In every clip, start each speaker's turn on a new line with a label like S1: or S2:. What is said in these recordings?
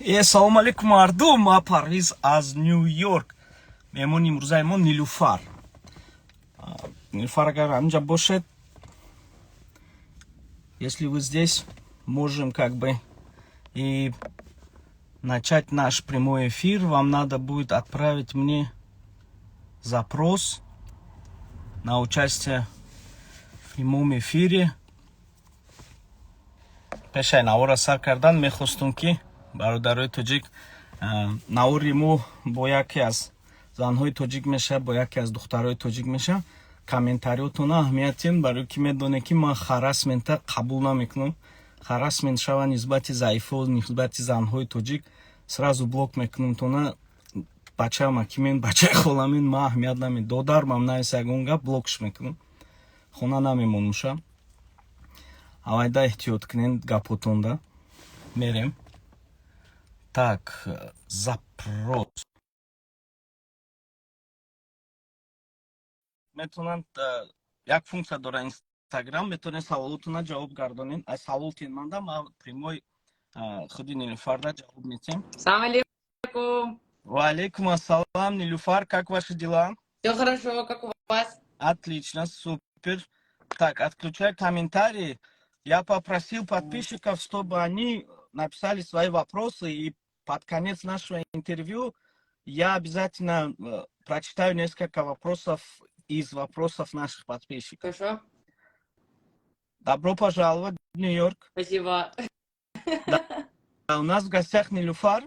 S1: Салом алейкум мардум, ма Парвиз аз Нью-Йорк. Мемоним имрӯзаи Нилуфар. Нилуфар агар анҷа бошед, если вы здесь, можем как бы и начать наш прямой эфир. Вам надо будет отправить мне запрос на участие в прямом эфире. Пешай наора сар кардан мехостум ки бародарои тоҷик наори мо бо яке аз занҳои тоҷик меша, бо яке аз духтарои тоҷик меша. Комментариотона аҳамиятин, барои ки медонед ки ман харасмента қабул намекунам. Харасмент шава нисбати заифо, нисбати занҳои тоҷик сразу блок мекунам. Тона бачаама ки мен бачаи холамин ман аҳамият намедам. Додармам нависа ягон гап блокш мекунам. Хона намемонуша. Авайда эҳтиёт кунед гапотонда. Мерем. Так, запрос. Метонанд як функция дора Инстаграм, метонед саволотона ҷавоб гардонед. Аз саволтин манда ма прямой худи Нилуфарда ҷавоб метем.
S2: Салам алейкум.
S1: Ва алейкум ассалам, Нилуфар, как ваши дела?
S2: Все хорошо, как у вас?
S1: Отлично, супер. Так, отключай комментарии. Я попросил подписчиков, чтобы они написали свои вопросы, и под конец нашего интервью я обязательно прочитаю несколько вопросов из вопросов наших подписчиков.
S2: Хорошо.
S1: Добро пожаловать в Нью-Йорк.
S2: Спасибо.
S1: У нас в гостях Нилуфар.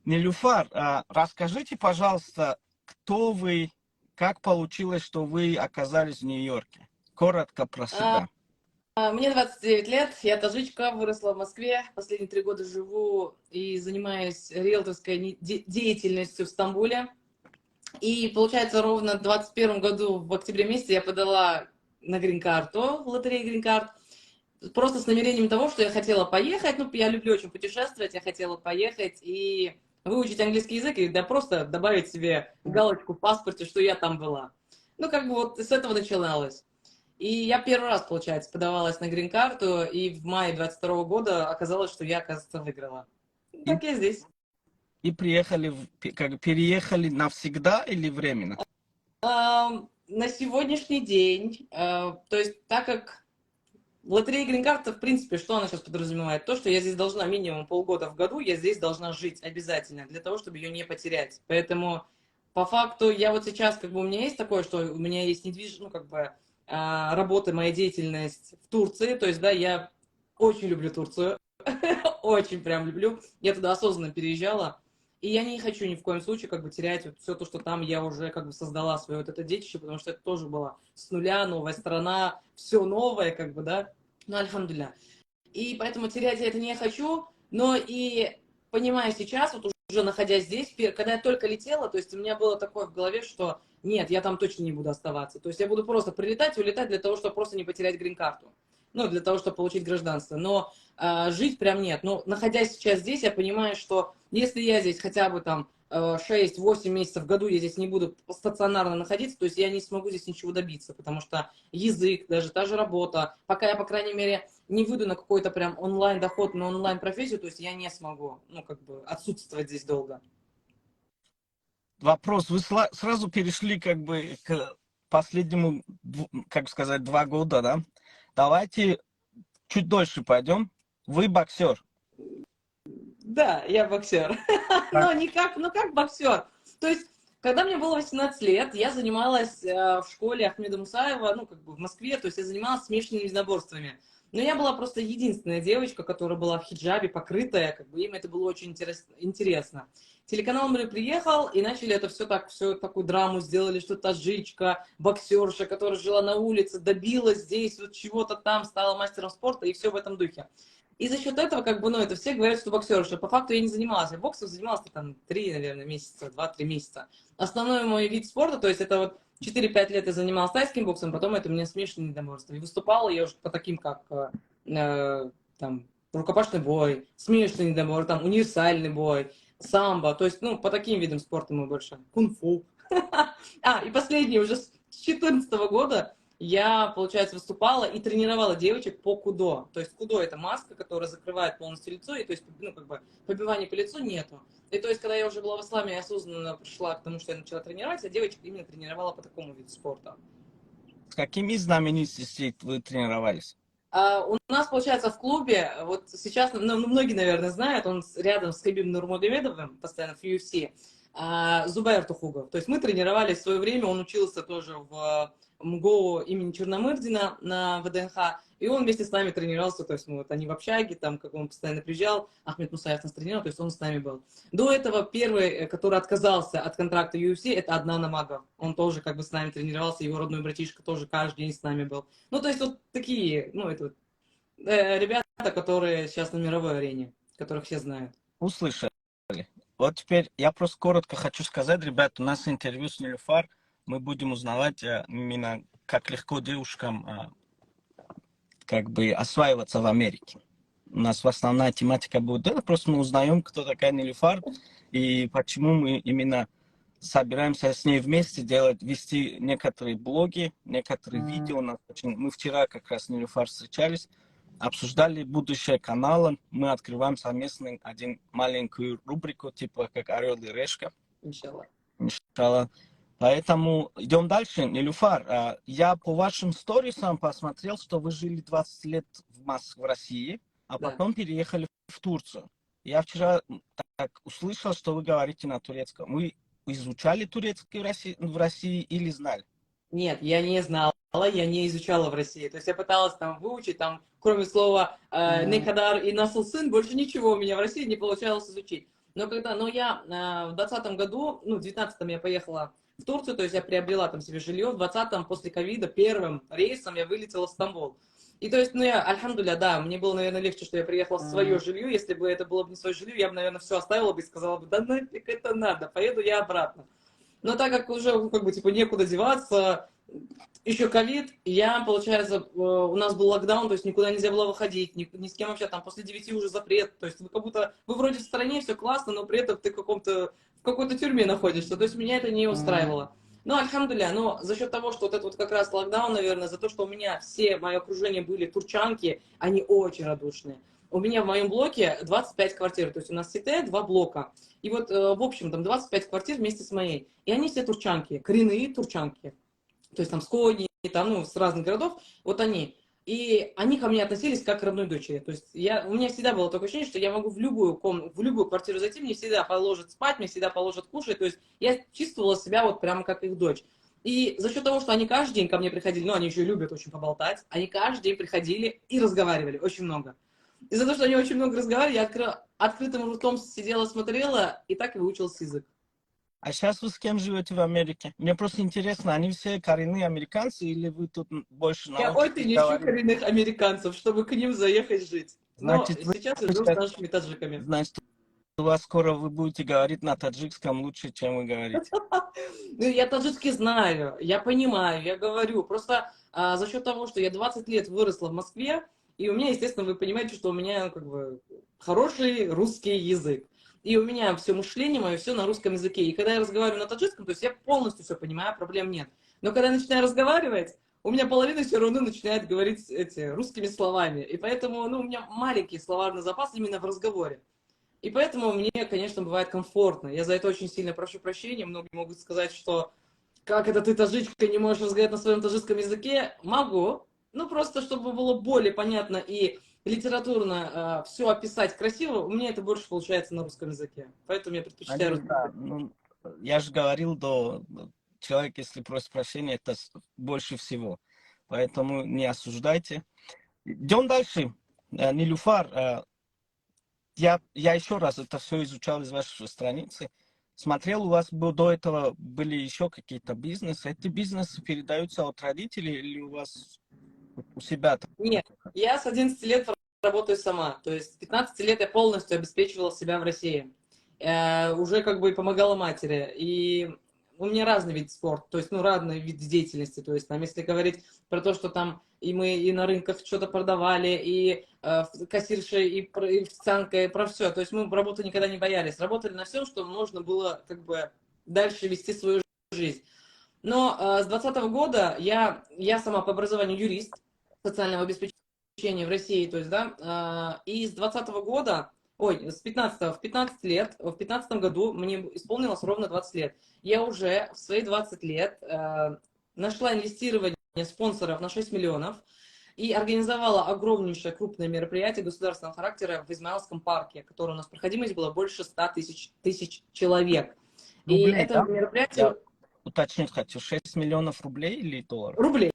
S1: Нилуфар, расскажите, пожалуйста, кто вы, как получилось, что вы оказались в Нью-Йорке? Коротко про себя.
S2: Мне 29 лет, я таджичка, выросла в Москве, последние 3 года живу и занимаюсь риэлторской деятельностью в Стамбуле. И получается, ровно в 2021 году, в октябре месяце, я подала на грин-карту, в лотерею грин-карт, просто с намерением того, что я хотела поехать, ну, я люблю очень путешествовать, я хотела поехать и выучить английский язык, и да, просто добавить себе галочку в паспорте, что я там была. Ну, как бы вот с этого начиналось. И я первый раз, получается, подавалась на грин-карту, и в мае 22 года оказалось, что я, оказывается, выиграла. Так я здесь.
S1: И приехали, переехали навсегда или временно?
S2: На сегодняшний день, то есть так как лотерея грин-карта, в принципе, что она сейчас подразумевает? То, что я здесь должна минимум полгода в году, я здесь должна жить обязательно, для того, чтобы ее не потерять. Поэтому, по факту, я вот сейчас, как бы, у меня есть такое, что у меня есть недвижимость, ну, как бы, работа, моя деятельность в Турции, то есть, да, я очень люблю Турцию, очень прям люблю, я туда осознанно переезжала, и я не хочу ни в коем случае, как бы, терять вот все то, что там я уже, как бы, создала свое вот это детище, потому что это тоже было с нуля, новая страна, все новое, как бы, да, ну, альхамдулилля. И поэтому терять я это не хочу, но и понимаю сейчас, вот уже находясь здесь, когда я только летела, то есть у меня было такое в голове, что нет, я там точно не буду оставаться. То есть я буду просто прилетать и улетать для того, чтобы просто не потерять грин-карту. Ну, для того, чтобы получить гражданство. Но жить прям нет. Но находясь сейчас здесь, я понимаю, что если я здесь хотя бы там 6-8 месяцев в году, я здесь не буду стационарно находиться, то есть я не смогу здесь ничего добиться, потому что язык, даже та же работа, пока я, по крайней мере, не выйду на какой-то прям онлайн-доход, на онлайн-профессию, то есть я не смогу, ну, как бы, отсутствовать здесь долго.
S1: Вопрос. Вы сразу перешли как бы к последнему, как сказать, 2 года, да? Давайте чуть дольше пойдем. Вы боксер.
S2: Да, я боксер. Но не как, ну как боксер. То есть, когда мне было 18 лет, я занималась в школе Ахмеда Мусаева, ну, как бы в Москве, то есть я занималась смешанными единоборствами. Но я была просто единственная девочка, которая была в хиджабе, покрытая, как бы им это было очень интересно. Телеканал «Мир» приехал, и начали это все такую драму сделали, что таджичка, боксерша, которая жила на улице, добилась здесь вот чего-то там, стала мастером спорта, и все в этом духе. И за счет этого, как бы, ну, это все говорят, что боксерша. По факту я не занималась. Я боксом занималась там 3, наверное, месяца, 2-3 месяца. Основной мой вид спорта, то есть это вот 4-5 лет я занималась тайским боксом, потом это у меня смешанное единоборство. И выступала я уже по таким, как там, рукопашный бой, смешанный единоборство, там, универсальный бой, самбо. То есть, ну, по таким видам спорта мы больше. Кунг-фу. И последний, уже с 2014 года я, получается, выступала и тренировала девочек по кудо. То есть кудо — это маска, которая закрывает полностью лицо, и то есть, ну, как бы, побивания по лицу нету. И то есть, когда я уже была в исламе, я осознанно пришла к тому, что я начала тренировать, а девочек именно тренировала по такому виду спорта.
S1: С какими знаменитостями вы тренировались?
S2: У нас, получается, в клубе, вот сейчас, ну, многие, наверное, знают, он рядом с Хабибом Нурмагомедовым, постоянно в UFC, Зубайр Тухугов. То есть мы тренировались в свое время, он учился тоже в МГУ имени Черномырдина на ВДНХ, и он вместе с нами тренировался, то есть мы, вот, они в общаге, там, как он постоянно приезжал, Ахмед Мусаев нас тренировал, то есть он с нами был. До этого первый, который отказался от контракта UFC, это Аднан Амагов. Он тоже как бы с нами тренировался, его родной братишка тоже каждый день с нами был. Ну, то есть вот такие, ну, это вот, ребята, которые сейчас на мировой арене, которых все знают.
S1: Услышали. Вот теперь я просто коротко хочу сказать, ребят, у нас интервью с Нилюфар, мы будем узнавать именно, как легко девушкам как бы осваиваться в Америке. У нас основная тематика будет, да, просто мы узнаем, кто такая Нилюфар и почему мы именно собираемся с ней вместе делать, вести некоторые блоги, некоторые видео. Мы вчера как раз с Нилюфар встречались, обсуждали будущее канала. Мы открываем совместно один маленькую рубрику, типа как «Орел и решка».
S2: Иншаллах.
S1: Иншаллах. Поэтому идем дальше. Нилюфар, я по вашим сторисам посмотрел, что вы жили 20 лет в России, а
S2: Да.
S1: потом переехали в Турцию. Я вчера так услышал, что вы говорите на турецком. Вы изучали турецкий в России или знали?
S2: Нет, я не знала, я не изучала в России. То есть я пыталась там выучить, там, кроме слова «некадар» и «насл сын», больше ничего у меня в России не получалось изучить. Но я в 2020 году, ну, в 2019 я поехала в Турцию, то есть я приобрела там себе жилье. В 2020 после ковида первым рейсом я вылетела в Стамбул. И то есть, ну, я, альхамдуля, да, мне было, наверное, легче, что я приехала в свое жилье. Если бы это было бы не свое жилье, я бы, наверное, все оставила бы и сказала бы: да нафиг это надо, поеду я обратно. Но так как уже, ну, как бы, типа, некуда деваться, еще ковид, я, получается, у нас был локдаун, то есть никуда нельзя было выходить, ни с кем вообще, там, после 9 уже запрет, то есть вы как будто, вы вроде в стране, все классно, но при этом ты в какой-то тюрьме находишься, то есть меня это не устраивало. Ну, альхамдуля, но за счет того, что вот это вот как раз локдаун, наверное, за то, что у меня все, мое окружение были турчанки, они очень радушные. У меня в моем блоке 25 квартир, то есть у нас сите, 2 блока. И вот, в общем, там 25 квартир вместе с моей. И они все турчанки, коренные турчанки. То есть там с Кони, там, ну, с разных городов, вот они. И они ко мне относились как к родной дочери. То есть у меня всегда было такое ощущение, что я могу в любую квартиру зайти, мне всегда положат спать, мне всегда положат кушать. То есть я чувствовала себя вот прямо как их дочь. И за счет того, что они каждый день ко мне приходили, ну, они еще любят очень поболтать, они каждый день приходили и разговаривали очень много. И за то, что они очень много разговаривали, я открытым ртом сидела, смотрела, и так и выучился язык.
S1: А сейчас вы с кем живете в Америке? Мне просто интересно, они все коренные американцы или вы тут больше
S2: Я
S1: научитесь
S2: очень ищу
S1: говорить?
S2: коренных американцев, чтобы к ним заехать жить. Но
S1: Значит,
S2: сейчас я живу с нашими таджиками.
S1: значит, у вас скоро вы будете говорить на таджикском лучше, чем вы говорите.
S2: Ну, я таджикский знаю, я понимаю, я говорю. Просто за счет того, что я 20 лет выросла в Москве, и у меня, естественно, вы понимаете, что у меня как бы хороший русский язык. И у меня все мышление мое, все на русском языке. И когда я разговариваю на таджикском, то есть я полностью все понимаю, проблем нет. Но когда я начинаю разговаривать, у меня половина все равно начинает говорить русскими словами. И поэтому, ну, у меня маленький словарный запас именно в разговоре. И поэтому мне, конечно, бывает комфортно. Я за это очень сильно прошу прощения. Многие могут сказать, что как это ты, таджичка, не можешь разговаривать на своем таджикском языке? Могу. Ну, просто чтобы было более понятно и литературно все описать красиво, у меня это больше получается на русском языке. Поэтому я предпочитаю
S1: Они,
S2: русский
S1: да,
S2: язык.
S1: ну, я же говорил, человек, если просит прощения, это больше всего. Поэтому не осуждайте. Идем дальше. Нилюфар, я еще раз это все изучал из вашей страницы. Смотрел, у вас до этого были еще какие-то бизнесы. Эти бизнесы передаются от родителей или у вас у себя?
S2: Нет, я с 11 лет работаю сама. То есть с 15 лет я полностью обеспечивала себя в России. Уже как бы и помогала матери. И у меня разный вид спорта, то есть, ну, разный вид деятельности. То есть, там, если говорить про то, что там и мы и на рынках что-то продавали, и кассиршей, и официанткой, и про все. То есть мы работу никогда не боялись. Работали на всем, что можно было как бы дальше вести свою жизнь. Но с 2020 года я сама по образованию юрист социального обеспечения в России, то есть, да, и с 2020 года, ой, с 15 в 15 лет, в 15 году мне исполнилось ровно 20 лет. Я уже в свои 20 лет нашла инвестирование спонсоров на 6 миллионов и организовала огромнейшее крупное мероприятие государственного характера в Измаилском парке, которое у нас проходимость была больше 100 тысяч человек. И
S1: Рублей,
S2: это
S1: да? Я
S2: мероприятие
S1: уточнить хочу. 6 миллионов рублей или долларов?
S2: рублей.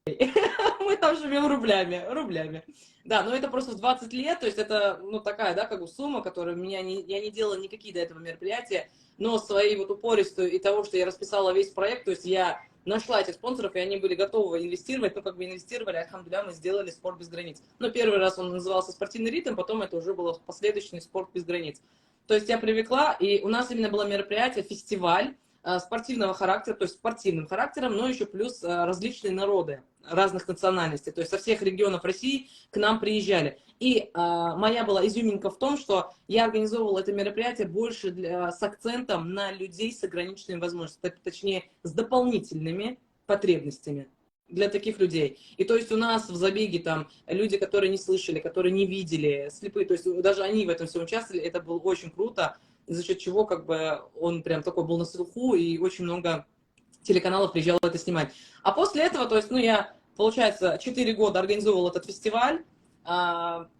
S2: Мы там живем рублями. Да, но это просто в 20 лет, то есть это, ну, такая, да, как бы сумма, которую я не делала никакие до этого мероприятия, но своей вот упористую и того, что я расписала весь проект, то есть я нашла этих спонсоров, и они были готовы инвестировать, ну, как бы инвестировали, альхамдулillah, мы сделали «Спорт без границ». Но первый раз он назывался «Спортивный ритм», потом это уже было последующий «Спорт без границ». То есть я привлекла, и у нас именно было мероприятие, фестиваль, спортивного характера, то есть спортивным характером, но еще плюс различные народы разных национальностей, то есть со всех регионов России к нам приезжали. И моя была изюминка в том, что я организовывала это мероприятие больше с акцентом на людей с ограниченными возможностями, точнее, с дополнительными потребностями для таких людей. И то есть у нас в забеге там люди, которые не слышали, которые не видели, слепые, то есть даже они в этом всем участвовали, это было очень круто, за счет чего как бы он прям такой был на слуху, и очень много телеканалов приезжало это снимать. А после этого, то есть, ну, я, получается, 4 года организовывала этот фестиваль.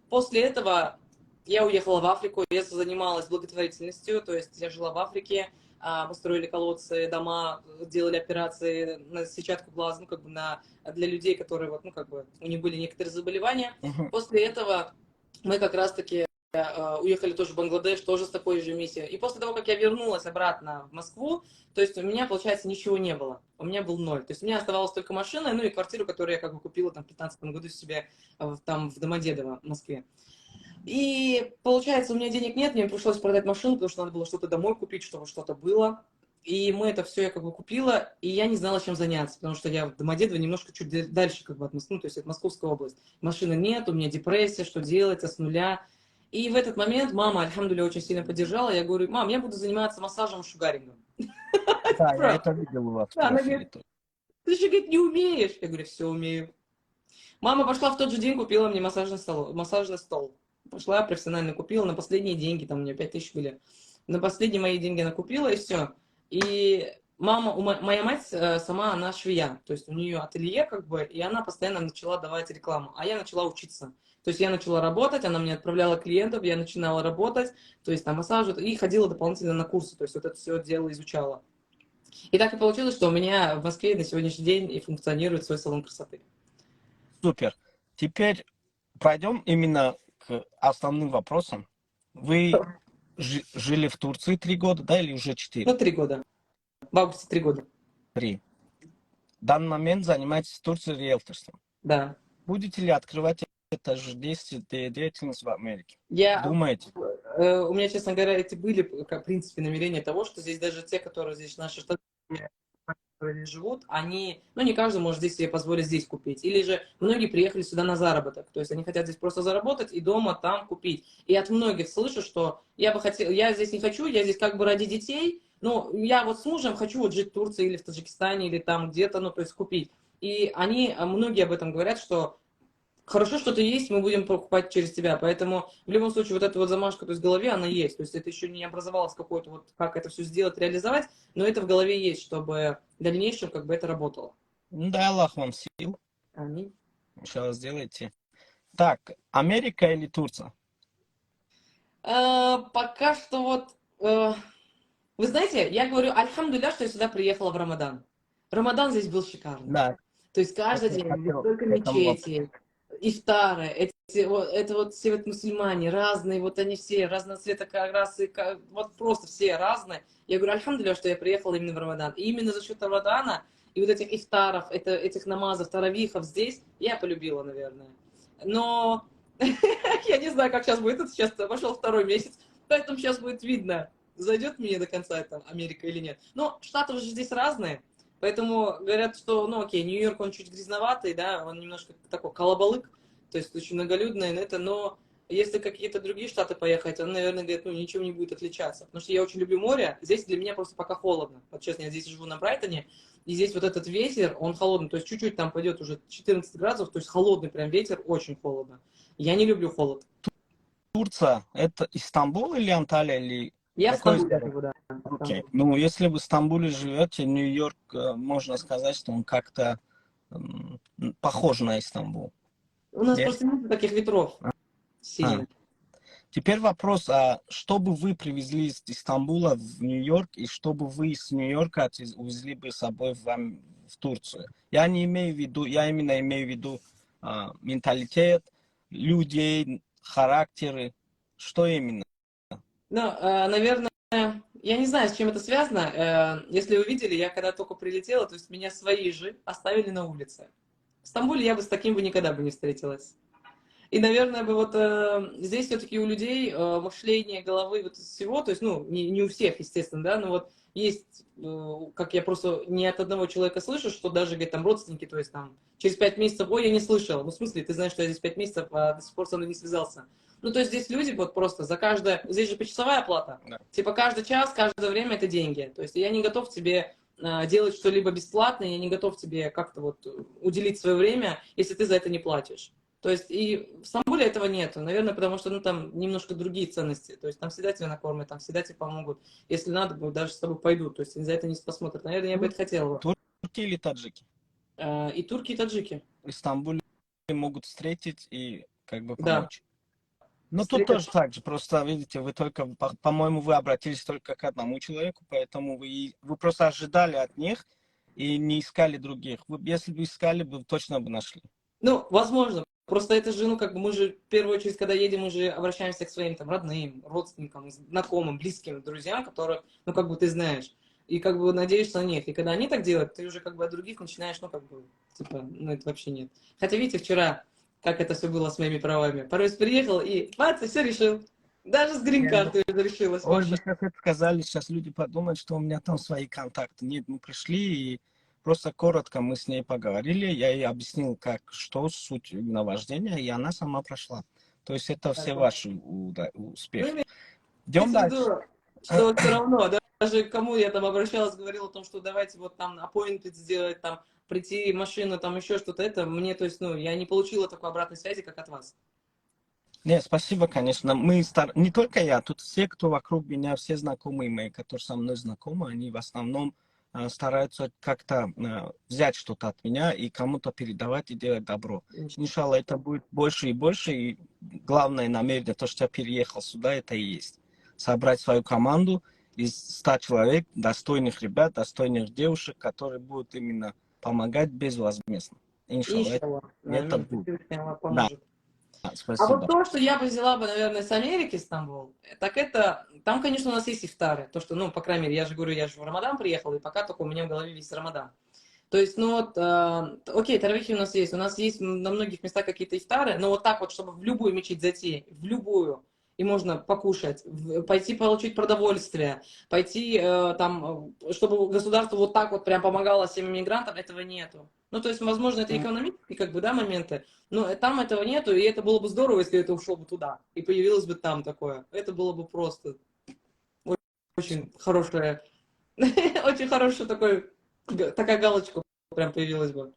S2: После этого я уехала в Африку, я занималась благотворительностью, то есть я жила в Африке, мы строили колодцы, дома, делали операции на сетчатку глаз, ну, как бы для людей, которые, вот, ну, как бы, у них были некоторые заболевания.
S1: Мгм.
S2: После этого мы как раз-таки уехали тоже в Бангладеш, тоже с такой же миссией. И после того, как я вернулась обратно в Москву, то есть у меня, получается, ничего не было. У меня был ноль. То есть у меня оставалась только машина, ну и квартиру, которую я как бы купила там в 2015 году себе там в Домодедово, в Москве. И получается, у меня денег нет, мне пришлось продать машину, потому что надо было что-то домой купить, чтобы что-то было. И мы это все я как бы купила, и я не знала, чем заняться, потому что я в Домодедово немножко чуть дальше как бы от Москвы, ну, то есть это Московская область. Машины нет, у меня депрессия, что делать, с нуля. И в этот момент мама, альхамдулилля, очень сильно поддержала. Я говорю: мам, я буду заниматься массажем, шугарингом.
S1: Да, я
S2: Правда.
S1: это видел у вас в
S2: Да, она
S1: профиле
S2: говорит:
S1: тоже.
S2: ты же, говорит, не умеешь. Я говорю: все умею. Мама пошла в тот же день, купила мне массажный стол. Пошла, профессионально купила, на последние деньги, там у нее 5000 были. На последние мои деньги она купила, и все. И моя мать сама, она швея, то есть у нее ателье, как бы, и она постоянно начала давать рекламу, а я начала учиться. То есть я начала работать, она мне отправляла клиентов, я начинала работать, то есть там массаж, и ходила дополнительно на курсы, то есть вот это все дело изучала. И так и получилось, что у меня в Москве на сегодняшний день и функционирует свой салон красоты.
S1: Супер. Теперь пройдем именно к основным вопросам. Вы жили в Турции 3 года, да, или уже 4?
S2: Ну, 3 года. В августе 3 года.
S1: 3. В данный момент занимаетесь в Турции риэлторством.
S2: Да.
S1: Будете ли открывать это же деятельность в Америке?
S2: Я,
S1: Думаете?
S2: у меня, честно говоря, эти были, как, в принципе, намерения того, что здесь даже те, которые здесь наши штаты, которые живут, они, ну, не каждый может здесь себе позволить здесь купить. Или же многие приехали сюда на заработок. То есть они хотят здесь просто заработать и дома там купить. И от многих слышу, что я бы хотел, я здесь не хочу, я здесь как бы ради детей, но я вот с мужем хочу вот жить в Турции или в Таджикистане, или там где-то, ну, то есть купить. И они, многие об этом говорят, что хорошо, что ты есть, мы будем покупать через тебя. Поэтому в любом случае вот эта вот замашка, то есть в голове она есть. То есть это еще не образовалось какое-то вот, как это все сделать, реализовать, но это в голове есть, чтобы в дальнейшем как бы это работало.
S1: Ну, дай Аллах вам сил.
S2: Аминь.
S1: Иншаллах, сделайте. Так, Америка или Турция?
S2: Пока что вот, вы знаете, я говорю, альхамдулillah, что я сюда приехала в Рамадан. Рамадан здесь был шикарный.
S1: Да,
S2: То есть
S1: вот
S2: каждый
S1: я
S2: день, здесь
S1: хотел
S2: столько
S1: к этому вопросу.
S2: мечети, ифтары, это вот все вот мусульмане разные, вот они все разного цвета, расы, вот просто все разные. Я говорю, альхамдулillah, что я приехала именно в Рамадан. И именно за счет Рамадана и вот этих ифтаров, этих намазов, таравихов здесь я полюбила, наверное. Но я не знаю, как сейчас будет. Это сейчас пошел второй месяц, поэтому сейчас будет видно, зайдет мне до конца это Америка или нет. Но штаты уже здесь разные. Поэтому говорят, что, ну окей, Нью-Йорк, он чуть грязноватый, да, он немножко такой колобалык, то есть очень многолюдный, это, но если какие-то другие штаты поехать, он, наверное, говорит, ну, ничего не будет отличаться. Потому что я очень люблю море. Здесь для меня просто пока холодно. Вот честно, я здесь живу на Брайтоне, и здесь вот этот ветер, он холодный. То есть чуть-чуть там пойдет уже 14 градусов, то есть холодный прям ветер, очень холодно. Я не люблю холод.
S1: Турция, это Истамбул или Анталия, или
S2: Я в
S1: какой из
S2: Стамбуле
S1: городов?
S2: живу, да.
S1: Окей.
S2: Стамбул.
S1: Ну, если вы в Стамбуле живете, Нью-Йорк, можно сказать, что он как-то похож на Истамбул.
S2: У нас
S1: Нет?
S2: просто нет таких ветров
S1: А.
S2: сильно.
S1: Теперь вопрос, а что бы вы привезли из Истамбула в Нью-Йорк, и что бы вы из Нью-Йорка увезли бы с собой в Турцию? Я не имею в виду, я именно имею в виду менталитет, людей, характеры. Что именно?
S2: Ну, наверное, я не знаю, с чем это связано. Если вы видели, я когда только прилетела, то есть меня свои же оставили на улице. В Стамбуле я бы с таким бы никогда бы не встретилась. И, наверное, бы вот здесь все-таки у людей мышление головы вот всего, то есть, ну, не у всех, естественно, да, но вот есть, как я просто не от одного человека слышу, что даже, говорит, там, родственники, то есть, там, через 5 месяцев, ой, я не слышала. Ну, в смысле, ты знаешь, что я здесь 5 месяцев, а до сих пор со мной не связался. Ну, то есть, здесь люди вот просто за каждое, здесь же почасовая оплата.
S1: Да.
S2: Типа, каждый час, каждое время это деньги. То есть, я не готов тебе делать что-либо бесплатно, я не готов тебе как-то вот уделить свое время, если ты за это не платишь. То есть и в Стамбуле этого нету, наверное, потому что ну, там немножко другие ценности. То есть там всегда тебя накормят, там всегда тебе помогут. Если надо, даже с тобой пойдут. То есть за это не посмотрят. Наверное, я бы это хотела.
S1: Турки или таджики?
S2: И турки, и таджики.
S1: В Стамбуле могут встретить и как бы
S2: Да.
S1: помочь. Ну, тут
S2: Встретят.
S1: тоже так же, просто, видите, вы только, по-моему, вы обратились только к одному человеку, поэтому вы просто ожидали от них и не искали других. Если бы искали, вы точно бы нашли.
S2: Ну, возможно. Просто это же, ну, как бы мы же, в первую очередь, когда едем, мы же обращаемся к своим там родным, родственникам, знакомым, близким, друзьям, которых, ну, как бы ты знаешь. И как бы надеешься на них. И когда они так делают, ты уже как бы от других начинаешь, ну, как бы, типа, ну, это вообще нет. Хотя, видите, вчера, как это все было с моими правами. Порой приехал и, бац, и все решил. Даже с грин-картой уже решилась
S1: Ой, вы
S2: ваша.
S1: сейчас это сказали, сейчас люди подумают, что у меня там свои контакты. Нет, мы пришли и просто коротко мы с ней поговорили, я ей объяснил, что суть наваждения, и она сама прошла. То есть это все ваши
S2: Ну,
S1: успехи.
S2: имейте
S1: Идем
S2: в
S1: дальше.
S2: виду, что все равно, да, даже кому я там обращалась, говорила о том, что давайте вот там appointment сделать, там, прийти машину, там еще что-то, это мне, то есть, ну, я не получила такой обратной связи, как от вас.
S1: Нет, спасибо, конечно. Не только я, тут все, кто вокруг меня, все знакомые мои, которые со мной знакомы, они в основном стараются как-то взять что-то от меня и кому-то передавать и делать добро. Иншалла, это будет больше и больше, и главное намерение, то, что я переехал сюда, это и есть. Собрать свою команду из 100 человек, достойных ребят, достойных девушек, которые будут именно помогать безвозмездно. Иншалла,
S2: Иншаллах.
S1: это
S2: Аминь.
S1: будет.
S2: Всевышний Allah
S1: Да,
S2: поможет. А вот
S1: спасибо.
S2: то, что я бы взяла бы, наверное, с Америки, Стамбул, так это, там, конечно, у нас есть ифтары. То, что, ну, по крайней мере, я же говорю, я же в Рамадан приехала, и пока только у меня в голове весь Рамадан. То есть, ну вот, окей, таравихи у нас есть на многих местах какие-то ифтары, но вот так вот, чтобы в любую мечеть зайти, в любую, и можно покушать, пойти получить продовольствие, пойти там, чтобы государство вот так вот прям помогало всем иммигрантам, этого нету. Ну, то есть, возможно, это экономические, как бы, да, моменты, но там этого нету, и это было бы здорово, если это ушло бы туда, и появилось бы там такое. Это было бы просто очень хорошее, очень хороший такой, такая галочка прям появилась бы.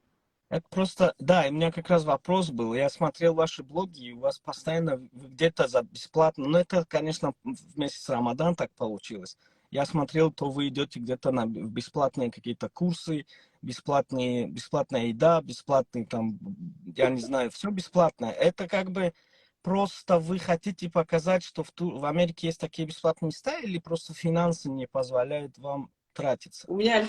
S1: Это просто, да, и у меня как раз вопрос был. Я смотрел ваши блоги, и у вас постоянно вы где-то за бесплатно. Но это, конечно, в месяц Рамадан так получилось. Я смотрел, то вы идете где-то на бесплатные какие-то курсы, бесплатная еда, бесплатный там, я не знаю, все бесплатное. Это как бы просто вы хотите показать, что в Америке есть такие бесплатные места, или просто финансы не позволяют вам тратиться?
S2: У меня,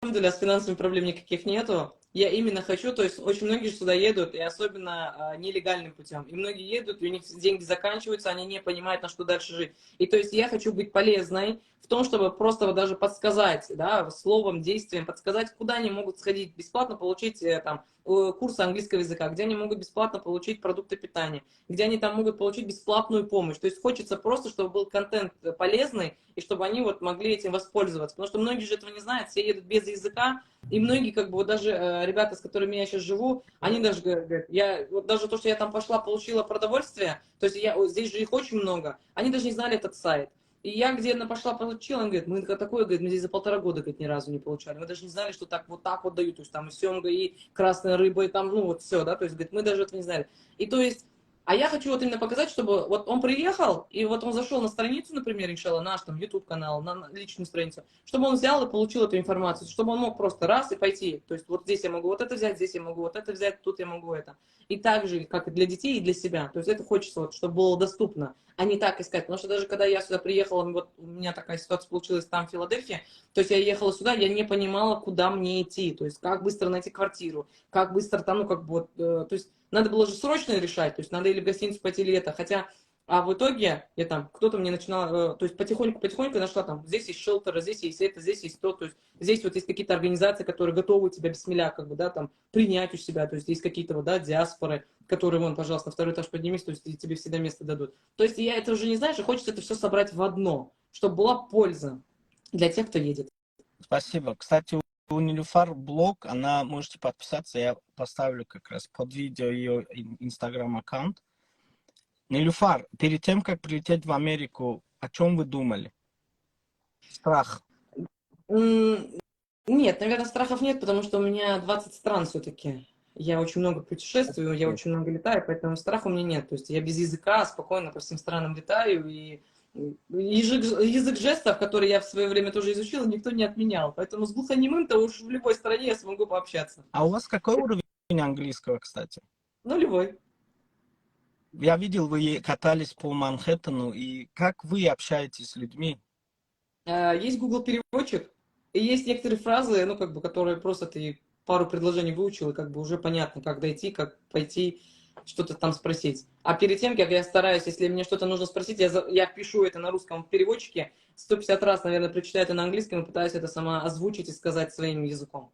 S2: альхамдулилля, с финансовыми проблем никаких нету. Я именно хочу, то есть очень многие сюда едут, и особенно нелегальным путем. И многие едут, и у них деньги заканчиваются, они не понимают, на что дальше жить. И то есть я хочу быть полезной в том, чтобы просто вот даже подсказать, да, словом, действием, подсказать, куда они могут сходить, бесплатно получить там курсы английского языка, где они могут бесплатно получить продукты питания, где они там могут получить бесплатную помощь. То есть хочется просто, чтобы был контент полезный, и чтобы они вот могли этим воспользоваться. Потому что многие же этого не знают, все едут без языка, И многие, как бы, вот даже ребята, с которыми я сейчас живу, они даже говорят, я, вот даже то, что я там пошла, получила продовольствие, то есть я, вот здесь же их очень много, они даже не знали этот сайт. И я где она пошла, получила, он говорит, мы такое, говорит, мы здесь за 1,5 года, говорит, ни разу не получали. Мы даже не знали, что так вот дают, то есть там и семга, и красная рыба, и там, ну вот все, да, то есть, говорит, мы даже этого не знали. И то есть, а я хочу вот именно показать, чтобы вот он приехал, и вот он зашел на страницу, например, иншалла, наш там YouTube-канал, на личную страницу, чтобы он взял и получил эту информацию, чтобы он мог просто раз и пойти. То есть вот здесь я могу вот это взять, здесь я могу вот это взять, тут я могу это. И так же, как и для детей, и для себя. То есть это хочется, вот, чтобы было доступно, а не так искать. Потому что даже когда я сюда приехала, вот у меня такая ситуация получилась там, в Филадельфии, то есть я ехала сюда, я не понимала, куда мне идти, то есть как быстро найти квартиру, как быстро там, ну как бы вот, то есть надо было же срочно решать, то есть надо или в гостиницу пойти, или это, хотя, а в итоге я там, кто-то мне начинал, то есть потихоньку нашла там, здесь есть шелтер, здесь есть это, здесь есть то, есть здесь вот есть какие-то организации, которые готовы тебя бисмилля, как бы, да, там, принять у себя, то есть есть какие-то вот, да, диаспоры, которые, вон, пожалуйста, на второй этаж поднимись, то есть тебе всегда место дадут. То есть я это уже не знаешь, и хочется это все собрать в одно, чтобы была польза для тех, кто едет.
S1: Спасибо. Кстати, у Нилюфар блог, она, можете подписаться, я поставлю как раз под видео ее инстаграм-аккаунт. Нилюфар, перед тем, как прилететь в Америку, о чем вы думали? Страх.
S2: Нет, наверное, страхов нет, потому что у меня 20 стран все-таки. Я очень много путешествую, я очень много летаю, поэтому страха у меня нет. То есть я без языка спокойно по всем странам летаю, и язык жестов, который я в свое время тоже изучила, никто не отменял. Поэтому с глухонемым-то уж в любой стране я смогу пообщаться.
S1: А у вас какой уровень английского, кстати?
S2: Нулевой.
S1: Я видел, вы катались по Манхэттену, и как вы общаетесь с людьми?
S2: Есть Google переводчик, и есть некоторые фразы, ну, как бы, которые просто ты пару предложений выучил, и как бы уже понятно, как дойти, как пойти, что-то там спросить. А перед тем, как я стараюсь, если мне что-то нужно спросить, я пишу это на русском в переводчике, 150 раз, наверное, прочитаю это на английском и пытаюсь это сама озвучить и сказать своим языком.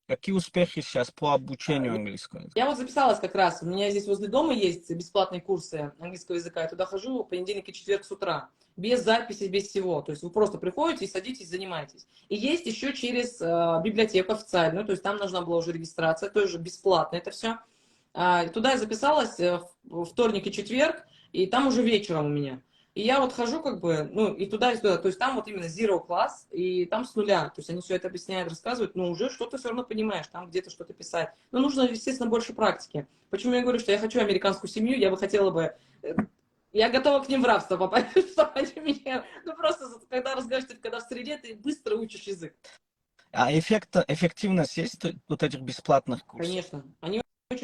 S1: Какие успехи сейчас по обучению английского языка?
S2: Я вот записалась как раз, у меня здесь возле дома есть бесплатные курсы английского языка, я туда хожу понедельник и четверг с утра, без записи, без всего, то есть вы просто приходите и садитесь, занимаетесь. И есть еще через библиотеку официальную, то есть там нужна была уже регистрация, тоже бесплатно это все. Туда я записалась в вторник и четверг, и там уже вечером у меня. И я вот хожу как бы, ну, и туда, и сюда. То есть там вот именно zero класс, и там с нуля. То есть они все это объясняют, рассказывают, но уже что-то все равно понимаешь, там где-то что-то писать. Но нужно, естественно, больше практики. Почему я говорю, что я хочу американскую семью, я бы хотела бы... Я готова к ним в рабство попасть, чтобы они меня... Ну, просто когда разговариваешь, когда в среде, ты быстро учишь язык.
S1: А эффективность есть вот этих бесплатных курсов?
S2: Конечно. Они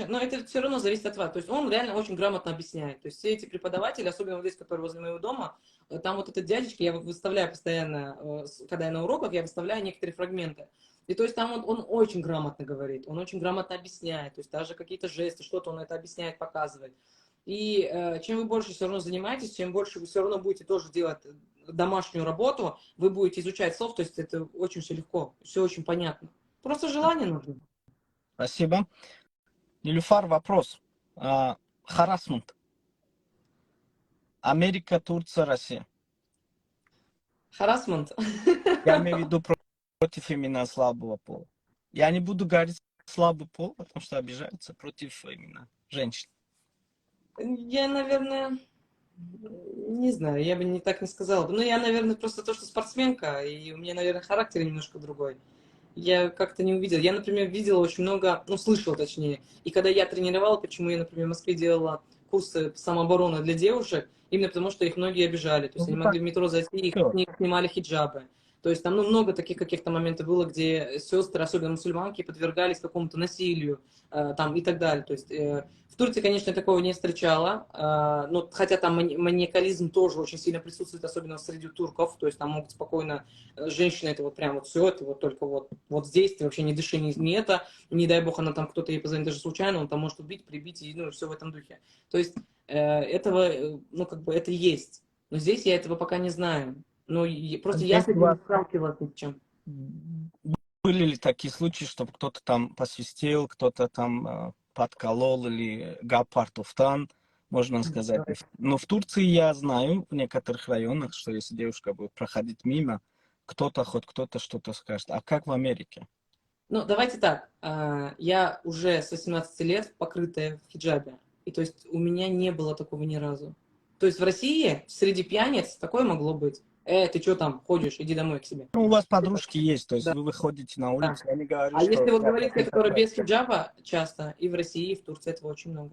S2: но это все равно зависит от вас. То есть он реально очень грамотно объясняет. То есть все эти преподаватели, особенно вот здесь, которые возле моего дома, там вот этот дядечка, я выставляю постоянно, когда я на уроках, я выставляю некоторые фрагменты. И то есть там он очень грамотно говорит, он очень грамотно объясняет. То есть даже какие-то жесты, что-то он это объясняет, показывает. И чем вы больше все равно занимаетесь, чем больше вы все равно будете тоже делать домашнюю работу, вы будете изучать слов, то есть это очень все легко, все очень понятно. Просто желание нужно.
S1: Спасибо. Нилюфар, вопрос. Харассмент. Америка, Турция, Россия.
S2: Харассмент.
S1: Я имею в виду против именно слабого пола. Я не буду говорить слабый пол, потому что обижаются против именно женщин.
S2: Я, наверное, не знаю, я бы не так не сказала. Но я, наверное, просто то, что спортсменка, и у меня, наверное, характер немножко другой. Я как-то не увидела. Я, например, видела очень много, ну, слышала точнее. И когда я тренировала, почему я, например, в Москве делала курсы самообороны для девушек, именно потому что их многие обижали. То есть они могли в метро зайти, их снимали хиджабы. То есть там ну, много таких каких-то моментов было, где сестры, особенно мусульманки, подвергались какому-то насилию там, и так далее. То есть в Турции, конечно, такого не встречала, но хотя там маниакализм тоже очень сильно присутствует, особенно среди турков. То есть там могут спокойно женщина это вот прям вот все, это вот только вот здесь, ты вообще не дыши, не это, не дай бог она там кто-то ей позвонит даже случайно, он там может убить, прибить, и, ну, все в этом духе. То есть этого, ну, как бы это есть. Но здесь я этого пока не знаю. Ну, просто я с этим не сталкивалась ни с чем.
S1: Были ли такие случаи, чтобы кто-то там посвистел, кто-то там подколол или гапартуфтан, можно сказать. Но в Турции я знаю, в некоторых районах, что если девушка будет проходить мимо, хоть кто-то что-то скажет. А как в Америке?
S2: Ну, давайте так. Я уже с 18 лет покрытая в хиджабе. И то есть у меня не было такого ни разу. То есть в России среди пьяниц такое могло быть. Ты что там ходишь? Иди домой к себе.
S1: Ну, у вас
S2: Это-
S1: подружки есть, то есть
S2: Да,
S1: вы выходите на
S2: да.
S1: улицу, я не говорю,
S2: А если
S1: что
S2: вот
S1: я
S2: говорить те,
S1: такой
S2: которые
S1: такой.
S2: без хиджаба, часто и в России, и в Турции этого очень много.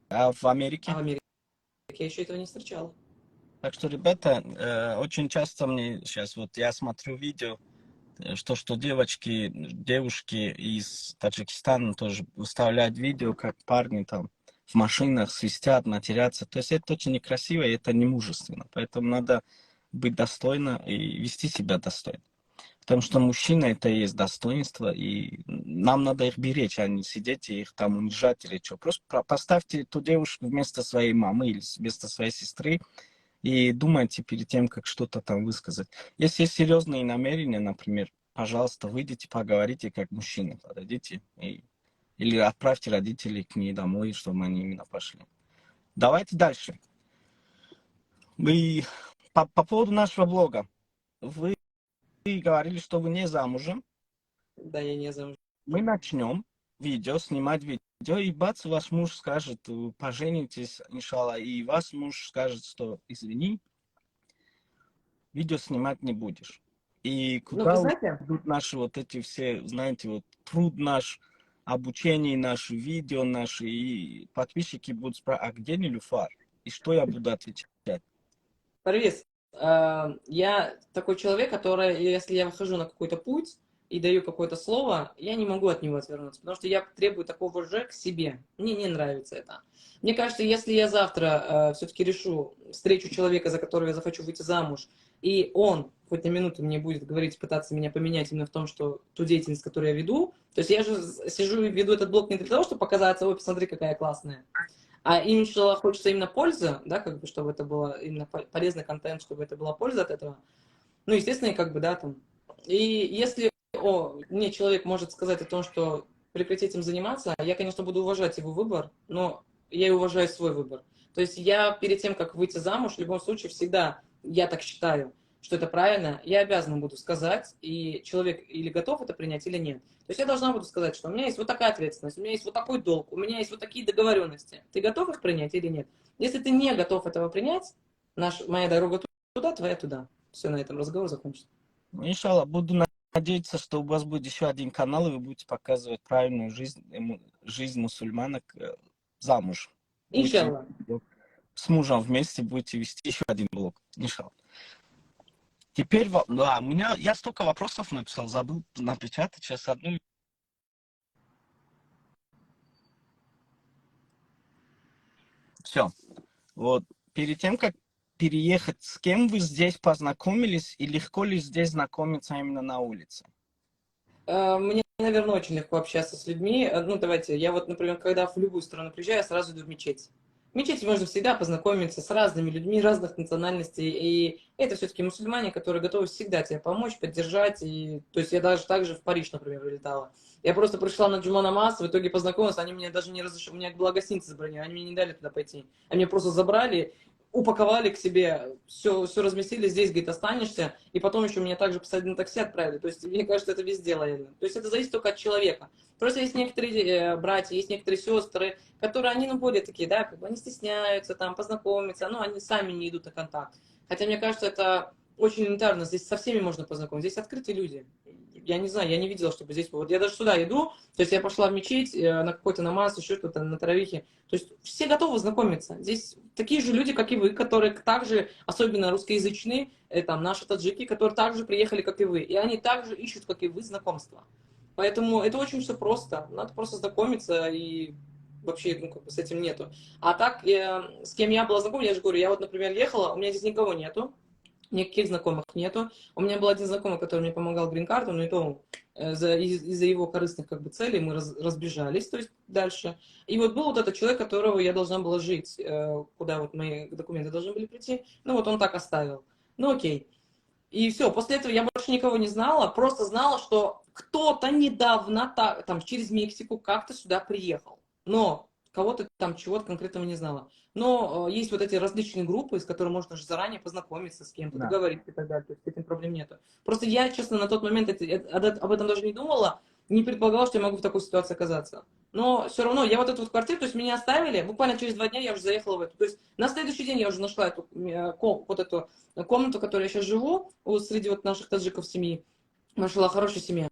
S1: А в
S2: А
S1: Америке?
S2: в Америке я еще этого не встречала.
S1: Так что, ребята, очень часто мне сейчас, вот я смотрю видео, что девочки, девушки из Таджикистана тоже выставляют видео, как парни там в машинах свистят, матерятся. То есть это очень некрасиво, и это не мужественно. Поэтому надо быть достойно и вести себя достойно. Потому что мужчина это и есть достоинство, и нам надо их беречь, а не сидеть и их там унижать или что. Просто поставьте эту девушку вместо своей мамы или вместо своей сестры и думайте перед тем, как что-то там высказать. Если есть серьезные намерения, например, пожалуйста, выйдите, поговорите как мужчина, подойдите или отправьте родителей к ней домой, чтобы они именно пошли. Давайте дальше. Вы по поводу нашего блога. Вы говорили, что вы не замужем.
S2: Да, я не замужем.
S1: Мы начнем снимать видео, и бац, ваш муж скажет, поженитесь, иншалла, и ваш муж скажет, что извини, видео снимать не будешь. И
S2: Ну, вы
S1: куда
S2: знаете,
S1: идут наши вот эти все, знаете, вот труд наш, обучение наши, видео наши, и подписчики будут спрашивать, а где Нилюфар? И что я буду отвечать?
S2: Парвиз, я такой человек, который, если я выхожу на какой-то путь и даю какое-то слово, я не могу от него отвернуться, потому что я требую такого же к себе. Мне не нравится это. Мне кажется, если я завтра все-таки решу, встречу человека, за которого я захочу выйти замуж, и он хоть на минуту мне будет говорить, пытаться меня поменять именно в том, что ту деятельность, которую я веду, то есть я же сижу и веду этот блог не для того, чтобы показаться, ой, посмотри, какая классная, а им что хочется именно пользы, да, как бы, чтобы это было именно полезный контент, чтобы это была польза от этого. Ну, естественно, и как бы, да, там. И если мне человек может сказать о том, что прекратить этим заниматься, я, конечно, буду уважать его выбор, но я и уважаю свой выбор. То есть я перед тем, как выйти замуж, в любом случае всегда, я так считаю, что это правильно, я обязана буду сказать, и человек или готов это принять, или нет. То есть я должна буду сказать, что у меня есть вот такая ответственность, у меня есть вот такой долг, у меня есть вот такие договоренности. Ты готов их принять или нет? Если ты не готов этого принять, моя дорога туда, твоя туда. Все, на этом разговор закончится.
S1: Иншалла, буду надеяться, что у вас будет еще один канал, и вы будете показывать правильную жизнь, жизнь мусульманок замуж. Будете
S2: Иншалла.
S1: с мужем вместе будете вести еще один блог. Иншалла. Теперь, да, я столько вопросов написал, забыл напечатать. Сейчас одну. Все. Вот. Перед тем, как переехать, с кем вы здесь познакомились, и легко ли здесь знакомиться именно на улице?
S2: Мне, наверное, очень легко общаться с людьми. Ну, давайте, я вот, например, когда в любую страну приезжаю, я сразу иду в мечеть. В мечети можно всегда познакомиться с разными людьми разных национальностей. И это все-таки мусульмане, которые готовы всегда тебе помочь, поддержать. И, то есть я даже так же в Париж, например, вылетала. Я просто пришла на Джума намаз, в итоге познакомилась, они меня даже не разрешили, у меня была гостиница забронирована, они мне не дали туда пойти. Они меня просто забрали, упаковали к себе, все разместили, здесь, говорит, останешься, и потом еще меня также посадили на такси, отправили. То есть, мне кажется, это везде лояльно. То есть, это зависит только от человека. Просто есть некоторые братья, есть некоторые сестры, которые, они, ну, более такие, да, как бы они стесняются там познакомиться, ну, они сами не идут на контакт. Хотя, мне кажется, это очень элементарно, здесь со всеми можно познакомиться, здесь открытые люди. Я не знаю, я не видела, чтобы здесь... Вот я даже сюда иду, то есть я пошла в мечеть на какой-то намаз, еще что-то, на таравихе. То есть все готовы знакомиться. Здесь такие же люди, как и вы, которые также, особенно русскоязычные, там наши таджики, которые также приехали, как и вы. И они также ищут, как и вы, знакомства. Поэтому это очень все просто. Надо просто знакомиться и вообще, ну, как бы с этим нету. А так, с кем я была знакома, я же говорю, я вот, например, ехала, у меня здесь никого нету. Никаких знакомых нету. У меня был один знакомый, который мне помогал грин-карту, но и то из-за его корыстных как бы целей мы разбежались, то есть дальше. И вот был вот этот человек, которого я должна была жить, куда вот мои документы должны были прийти. Ну вот он так оставил. Ну окей. И все, после этого я больше никого не знала, просто знала, что кто-то недавно там через Мексику как-то сюда приехал. Но кого-то там чего-то конкретного не знала. Но есть вот эти различные группы, с которыми можно же заранее познакомиться с кем-то,
S1: Да.
S2: договориться и так далее. То есть с этим проблем нету. Просто я, честно, на тот момент об этом даже не думала. не предполагала, что я могу в такой ситуации оказаться. Но все равно, я вот эту вот квартиру, то есть меня оставили, буквально через 2 дня я уже заехала в эту. То есть на следующий день я уже нашла эту, вот эту комнату, в которой я сейчас живу, среди вот наших таджиков семьи. Нашла хорошая семья.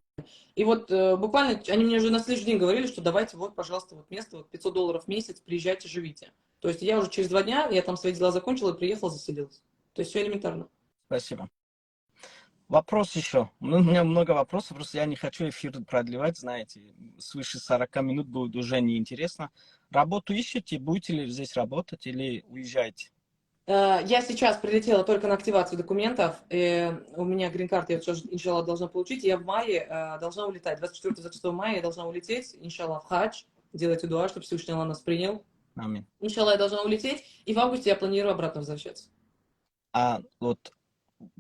S2: И вот буквально они мне уже на следующий день говорили, что давайте вот, пожалуйста, вот место, вот $500 в месяц, приезжайте, живите. То есть я уже через 2 дня, я там свои дела закончила и приехала, заселилась. То есть все элементарно.
S1: Спасибо. Вопрос еще. Ну, у меня много вопросов, просто я не хочу эфир продлевать, знаете. Свыше 40 минут будет уже неинтересно. Работу ищете? Будете ли здесь работать или уезжаете?
S2: Я сейчас прилетела только на активацию документов. У меня грин-карт, я сейчас, иншаллах, должна получить. Я в мае должна улетать. 24-26 мая я должна улететь, иншаллах, в хадж. Делайте дуа, чтобы Всевышний Аллах нас принял.
S1: Аминь.
S2: Иншаллах, я должна улететь. И в августе я планирую обратно возвращаться.
S1: А вот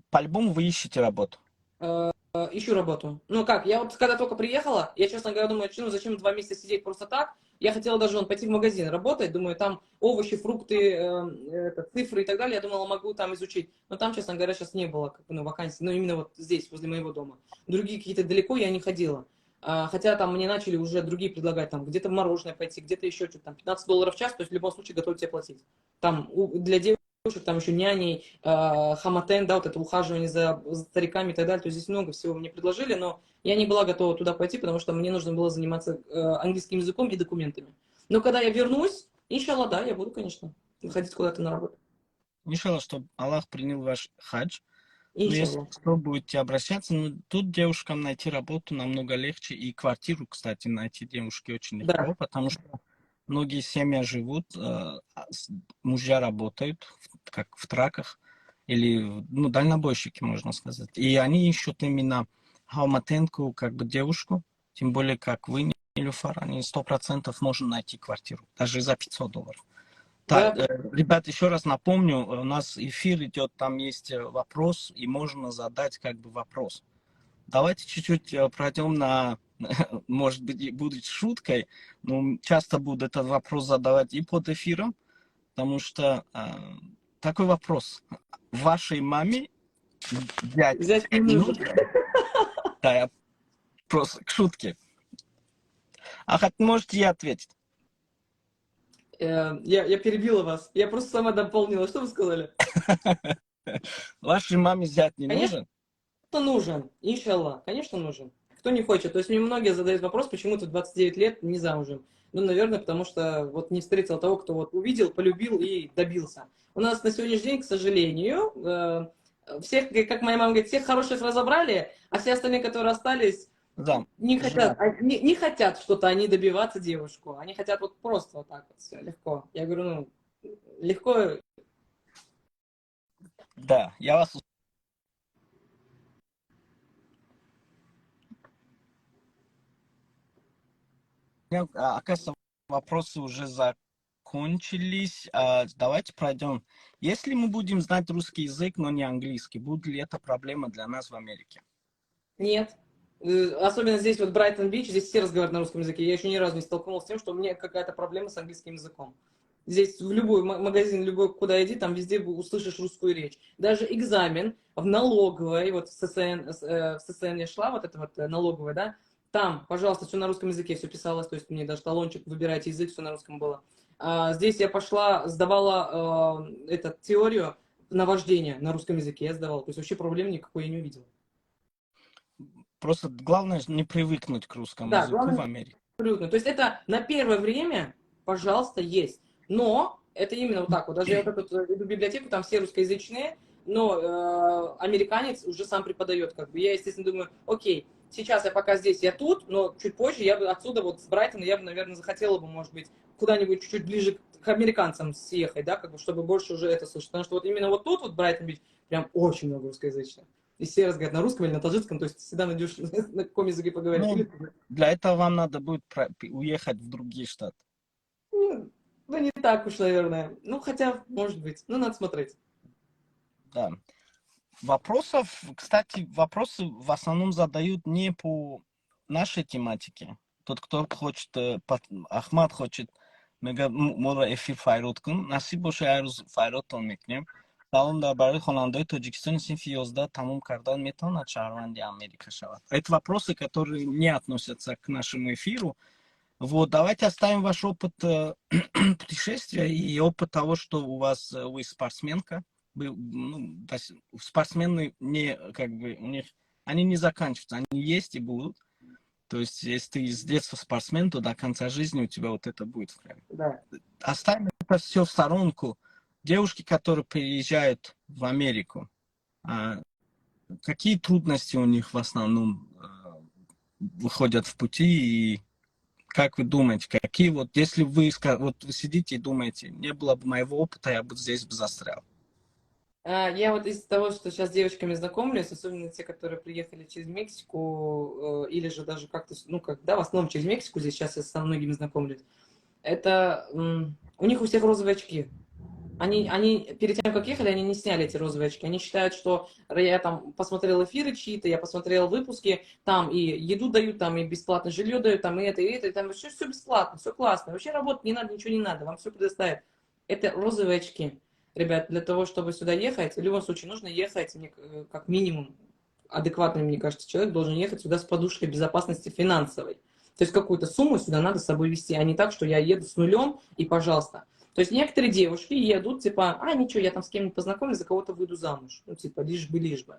S1: по-любому вы ищете работу?
S2: Ищу работу. Ну как, я вот когда только приехала, я, честно говоря, думаю, ну зачем 2 месяца сидеть просто так? Я хотела даже пойти в магазин работать, думаю, там овощи, фрукты, цифры и так далее, я думала, могу там изучить. Но там, честно говоря, сейчас не было как бы, ну, вакансий, ну именно вот здесь, возле моего дома. Другие какие-то далеко я не ходила. Хотя там мне начали уже другие предлагать, там где-то в мороженое пойти, где-то еще что-то, там $15 в час, то есть в любом случае готовы тебе платить. Там для девушек там еще няней, хаматен, да, вот это ухаживание за стариками и так далее. То есть здесь много всего мне предложили, но я не была готова туда пойти, потому что мне нужно было заниматься английским языком и документами. Но когда я вернусь, иншалла, да, я буду, конечно, выходить куда-то на работу.
S1: Иншаллах, чтобы Аллах принял ваш хадж. Но если
S2: Иншалла.
S1: что, будете обращаться, ну, тут девушкам найти работу намного легче. И квартиру, кстати, найти девушке очень
S2: Да.
S1: легко, потому что многие семьи живут, мужья работают, как в траках, или, ну, дальнобойщики, можно сказать. И они ищут именно хауматенку, как бы девушку, тем более, как вы, Нилюфар, они 100% можно найти квартиру, даже за $500.
S2: Да,
S1: Так, ребят, еще раз напомню, у нас эфир идет, там есть вопрос, и можно задать как бы вопрос. Давайте чуть-чуть пройдем на, может быть, и будет шуткой, но часто буду этот вопрос задавать и под эфиром, потому что такой вопрос. Вашей маме взять
S2: взять не
S1: не
S2: нужно.
S1: нужно? Да, я просто к шутке. А хоть можете и ответить.
S2: Я перебила вас. Я просто сама дополнила. Что вы сказали?
S1: Вашей маме взять не
S2: Конечно,
S1: нужен?
S2: нужен. Иншалла. Конечно, нужен. Кто не хочет. То есть мне многие задают вопрос, почему ты 29 лет не замужем. Ну, наверное, потому что вот не встретил того, кто вот увидел, полюбил и добился. У нас на сегодняшний день, к сожалению, всех, как моя мама говорит, всех хороших разобрали, а все остальные, которые остались,
S1: Да,
S2: не
S1: жена.
S2: хотят, не хотят что-то они добиваться девушку. Они хотят вот просто вот так вот все, легко. Я говорю, ну, легко.
S1: Да, я вас оказывается, вопросы уже закончились. Давайте пройдем. Если мы будем знать русский язык, но не английский, будет ли это проблема для нас в Америке?
S2: Нет. Особенно здесь, вот Брайтон-Бич, здесь все разговаривают на русском языке. Я еще ни разу не столкнулась с тем, что у меня какая-то проблема с английским языком. Здесь в любой магазин, любой, куда иди, там везде услышишь русскую речь. Даже экзамен в налоговой, вот в ССН я шла, вот это вот налоговая, да, там, пожалуйста, все на русском языке, все писалось, то есть мне даже талончик, выбирайте язык, все на русском было. Здесь я пошла, сдавала теорию на вождение на русском языке, я сдавала, то есть вообще проблем никакой я не увидела.
S1: Просто главное не привыкнуть к русскому
S2: Да,
S1: языку в
S2: главное,
S1: Америке.
S2: абсолютно. То есть это на первое время, пожалуйста, есть. Но это именно вот так вот. Даже я вот эту иду в библиотеку, там все русскоязычные, но американец уже сам преподает. Как бы. Я, естественно, думаю, окей, сейчас я пока здесь, я тут, но чуть позже я бы отсюда, вот с Брайтона, я бы, наверное, захотела бы, может быть, куда-нибудь чуть-чуть ближе к американцам съехать, да, как бы, чтобы больше уже это слышать. Потому что вот именно вот тут, вот Брайтон-Бич, прям очень много русскоязычных. И все разговаривают на русском или на таджикском, то есть всегда найдешь на каком языке поговорить.
S1: Ну,
S2: Или
S1: для этого вам надо будет уехать в другие штаты.
S2: ну, не так уж, наверное. Ну, хотя, может быть. Ну, надо смотреть.
S1: Да. Вопросов, кстати, вопросы в основном задают не по нашей тематике. Тот, кто хочет, Ахмад хочет, мега мора эфир файрот кун, насиб боше айруз файрот он мекнем. салом дар барои хонандаи Тоҷикистони синфи 11 тамом кардан метавонад шаҳрванди Америка шавад? Это вопросы, которые не относятся к нашему эфиру. Вот, давайте оставим ваш опыт путешествия и опыт того, что у вас, вы спортсменка. Ну, спортсмены не, как бы, у них, они не заканчиваются, они есть и будут. То есть, если ты с детства спортсмен, то до конца жизни у тебя вот это будет в крови.
S2: Да.
S1: Оставим это все в сторонку. Девушки, которые приезжают в Америку, какие трудности у них в основном выходят в пути, и как вы думаете, какие вот, если вы сидите и думаете, не было бы моего опыта, я бы здесь застрял?
S2: Я вот из того, что сейчас с девочками знакомлюсь, особенно те, которые приехали через Мексику, или же даже как-то, ну, в основном через Мексику, здесь сейчас я со многими знакомлюсь, это у них у всех розовые очки. Они перед тем, как ехали, они не сняли эти розовые очки. Они считают, что я там посмотрел эфиры чьи-то, я посмотрел выпуски, там и еду дают, там и бесплатно жилье дают, там и это, и там все бесплатно, все классно. Вообще работать не надо, ничего не надо, вам все предоставят. Это розовые очки. Ребят, для того, чтобы сюда ехать, в любом случае нужно ехать, как минимум, адекватный, мне кажется, человек должен ехать сюда с подушкой безопасности финансовой. То есть какую-то сумму сюда надо с собой везти, а не так, что я еду с нулем и пожалуйста. То есть некоторые девушки едут, типа, ничего, я там с кем-нибудь познакомлюсь, за кого-то выйду замуж. Ну, типа, лишь бы.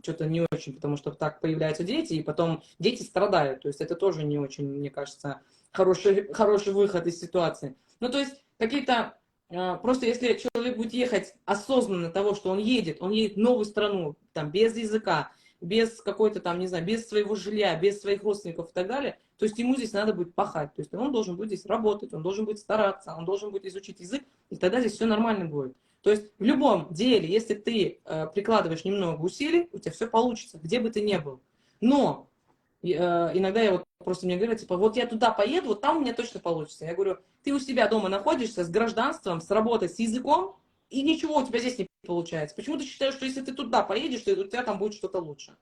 S2: Что-то не очень, потому что так появляются дети, и потом дети страдают. То есть это тоже не очень, мне кажется, хороший выход из ситуации. Ну, то есть какие-то... Просто если человек будет ехать осознанно того, что он едет в новую страну, там, без языка, без какой-то там, не знаю, без своего жилья, без своих родственников и так далее, то есть ему здесь надо будет пахать. То есть он должен будет здесь работать, он должен будет стараться, он должен будет изучить язык, и тогда здесь все нормально будет. То есть в любом деле, если ты прикладываешь немного усилий, у тебя все получится, где бы ты ни был. Но иногда я вот просто мне говорят, типа, вот я туда поеду, вот там у меня точно получится. Я говорю, ты у себя дома находишься с гражданством, с работой, с языком, и ничего у тебя здесь не получается. Почему ты считаешь, что если ты туда поедешь, то у тебя там будет что-то лучше?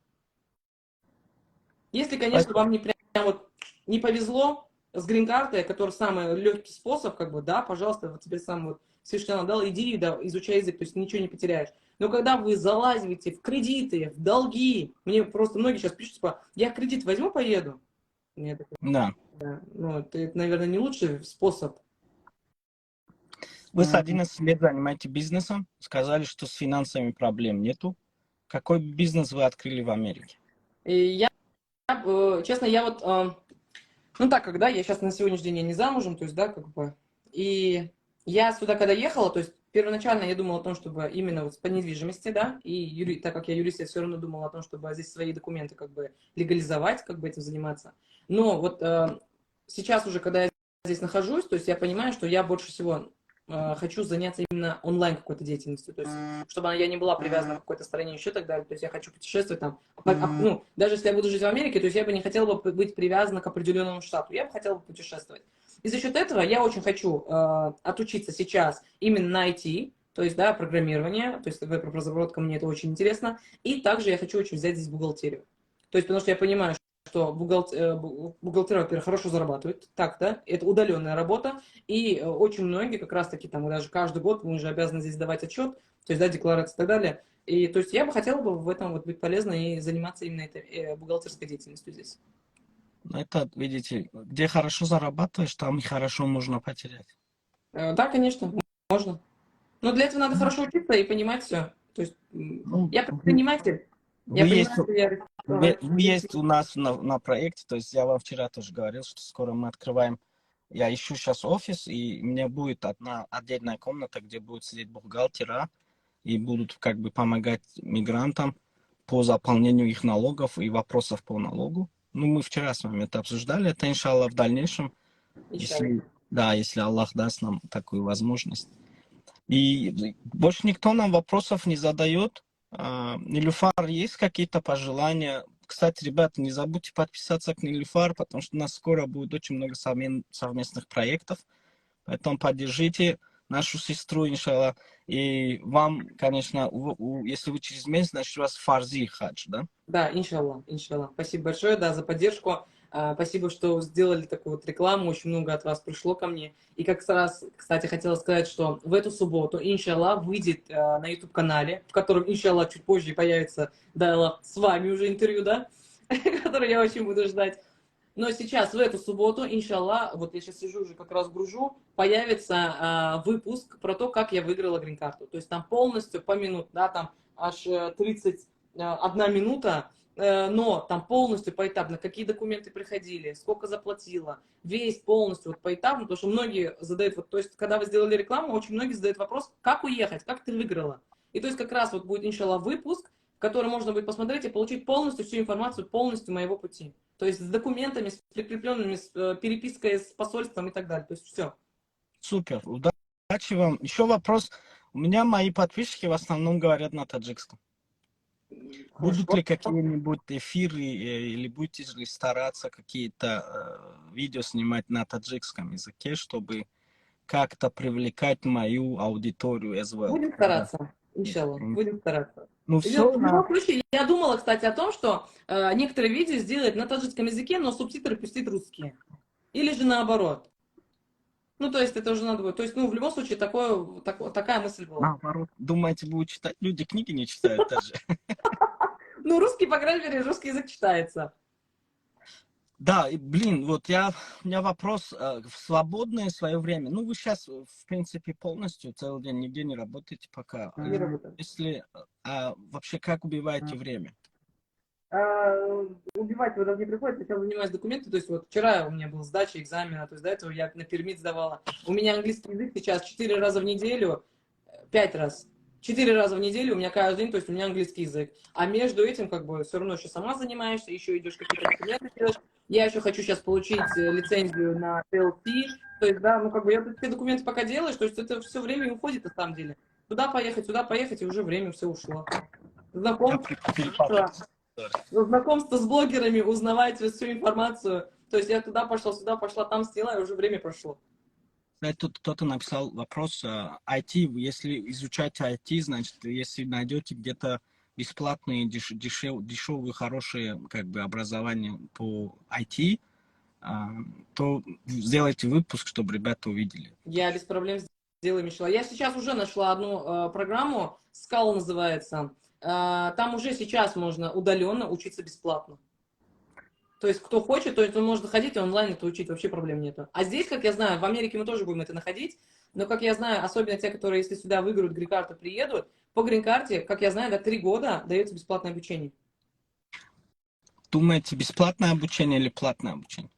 S2: Если, конечно, вам не прям вот не повезло с грин-картой, который самый легкий способ, как бы, да, пожалуйста, вот тебе сам вот Всевышний дал, иди, да, изучай язык, то есть ничего не потеряешь. Но когда вы залазите в кредиты, в долги, мне просто многие сейчас пишут, типа, я кредит возьму, поеду. Нет,
S1: Да.
S2: ну, это, наверное, не лучший способ.
S1: Вы с 11 лет занимаетесь бизнесом, сказали, что с финансами проблем нету. Какой бизнес вы открыли в Америке?
S2: И честно, я вот, ну так, когда я сейчас на сегодняшний день не замужем, то есть, да, как бы, и я сюда, когда ехала, то есть, первоначально я думала о том, чтобы именно вот по недвижимости, да, и так как я юрист, я все равно думала о том, чтобы здесь свои документы как бы легализовать, как бы этим заниматься. Но вот сейчас уже, когда я здесь нахожусь, то есть я понимаю, что я больше всего хочу заняться именно онлайн какой-то деятельностью, то есть чтобы я не была привязана к какой-то стране еще и так далее, то есть я хочу путешествовать там, ну, даже если я буду жить в Америке, то есть я бы не хотела бы быть привязана к определенному штату, я бы хотела бы путешествовать. И за счет этого я очень хочу отучиться сейчас именно на IT, то есть, да, программирование, то есть веб-разработка, мне это очень интересно, и также я хочу очень взять здесь бухгалтерию. То есть, потому что я понимаю, что бухгалтера, во-первых, хорошо зарабатывают, так, да, это удаленная работа, и очень многие как раз-таки там, даже каждый год мы уже обязаны здесь давать отчет, то есть, да, декларации и так далее, и то есть я бы хотела бы в этом вот быть полезной и заниматься именно этой бухгалтерской деятельностью здесь.
S1: Это, видите, где хорошо зарабатываешь, там и хорошо можно потерять.
S2: Да, конечно, можно. Но для этого надо хорошо учиться и понимать все. То есть я предприниматель, я
S1: Вы есть,
S2: понимаю, что я...
S1: вы есть у нас на проекте, то есть я вам вчера тоже говорил, что скоро мы открываем, я ищу сейчас офис, и у меня будет одна отдельная комната, где будут сидеть бухгалтера, и будут как бы помогать мигрантам по заполнению их налогов и вопросов по налогу. Ну, мы вчера с вами это обсуждали, это, иншаллах, в дальнейшем, если Аллах даст нам такую возможность. И больше никто нам вопросов не задает. Нилюфар, есть какие-то пожелания? Кстати, ребята, не забудьте подписаться к Нилюфар, потому что у нас скоро будет очень много совместных проектов. Поэтому поддержите нашу сестру, иншаллах. И вам, конечно, если вы через месяц, значит, у вас фарзи хадж, да?
S2: Да, иншаллах, иншаллах. Спасибо большое, да, за поддержку. Спасибо, что сделали такую вот рекламу. Очень много от вас пришло ко мне. И как раз, кстати, хотела сказать, что в эту субботу, иншаллах, выйдет на YouTube-канале, в котором, иншаллах, чуть позже появится, да, с вами уже интервью, да, который я очень буду ждать. Но сейчас, в эту субботу, иншаллах, вот я сейчас сижу уже как раз гружу, появится выпуск про то, как я выиграла грин-карту. То есть там полностью по минут, да, там аж 31 минута, но там полностью поэтапно, какие документы приходили, сколько заплатила, весь полностью вот поэтапно, потому что многие задают, вот, то есть когда вы сделали рекламу, очень многие задают вопрос, как уехать, как ты выиграла. И то есть как раз вот будет, иншаллах, выпуск, который можно будет посмотреть и получить полностью всю информацию, полностью моего пути. То есть с документами, с прикрепленными, с перепиской с посольством и так далее. То есть все.
S1: Супер, удачи вам. Еще вопрос. У меня мои подписчики в основном говорят на таджикском. Будут
S2: Хорошо.
S1: ли какие-нибудь эфиры или будете ли стараться какие-то видео снимать на таджикском языке, чтобы как-то привлекать мою аудиторию as well?
S2: Будем стараться, иншаллах, будем стараться.
S1: Ну
S2: В
S1: все,
S2: любом случае, я думала, кстати, о том, что некоторые видео сделать на таджикском языке, но субтитры пустить русские. Или же наоборот. Ну, то есть это уже надо будет. То есть, ну, в любом случае, такая мысль была.
S1: наоборот. Думаете, будут читать? Люди книги не читают даже.
S2: Ну, русский, по крайней мере, русский язык читается.
S1: Да, и, блин, вот у меня вопрос. В свободное свое время, ну, вы сейчас, в принципе, полностью целый день нигде не работаете пока.
S2: Не работает.
S1: Если, вообще, как убиваете время?
S2: Убивать его даже не приходится, сейчас занимаюсь документами, то есть вот вчера у меня была сдача экзамена, то есть до этого я на пермит сдавала. У меня английский язык сейчас 4 раза в неделю, 5 раз. 4 раза в неделю у меня каждый день, то есть у меня английский язык. А между этим, как бы, все равно еще сама занимаешься, еще идешь какие-то документы делаешь. Я еще хочу сейчас получить лицензию на TLC. То есть, да, ну, как бы, я тут все документы пока делаешь, то есть это все время уходит, на самом деле. Туда поехать, и уже время все ушло. Знакомство с блогерами, узнавать всю информацию. То есть я туда пошла, сюда пошла, там сняла, и уже время прошло.
S1: Тут кто-то написал вопрос, IT, если изучать IT, значит, если найдете где-то бесплатные, дешевые, хорошие, как бы, образования по IT, то сделайте выпуск, чтобы ребята увидели.
S2: Я без проблем сделаю, Мишела. Я сейчас уже нашла одну программу, Scala называется. Там уже сейчас можно удаленно учиться бесплатно. То есть, кто хочет, то есть он может заходить и онлайн это учить, вообще проблем нету. А здесь, как я знаю, в Америке мы тоже будем это находить, но, как я знаю, особенно те, которые, если сюда выиграют грин-карту, приедут, по грин-карте, как я знаю, до 3 года дается бесплатное обучение.
S1: Думаете, бесплатное обучение или платное обучение?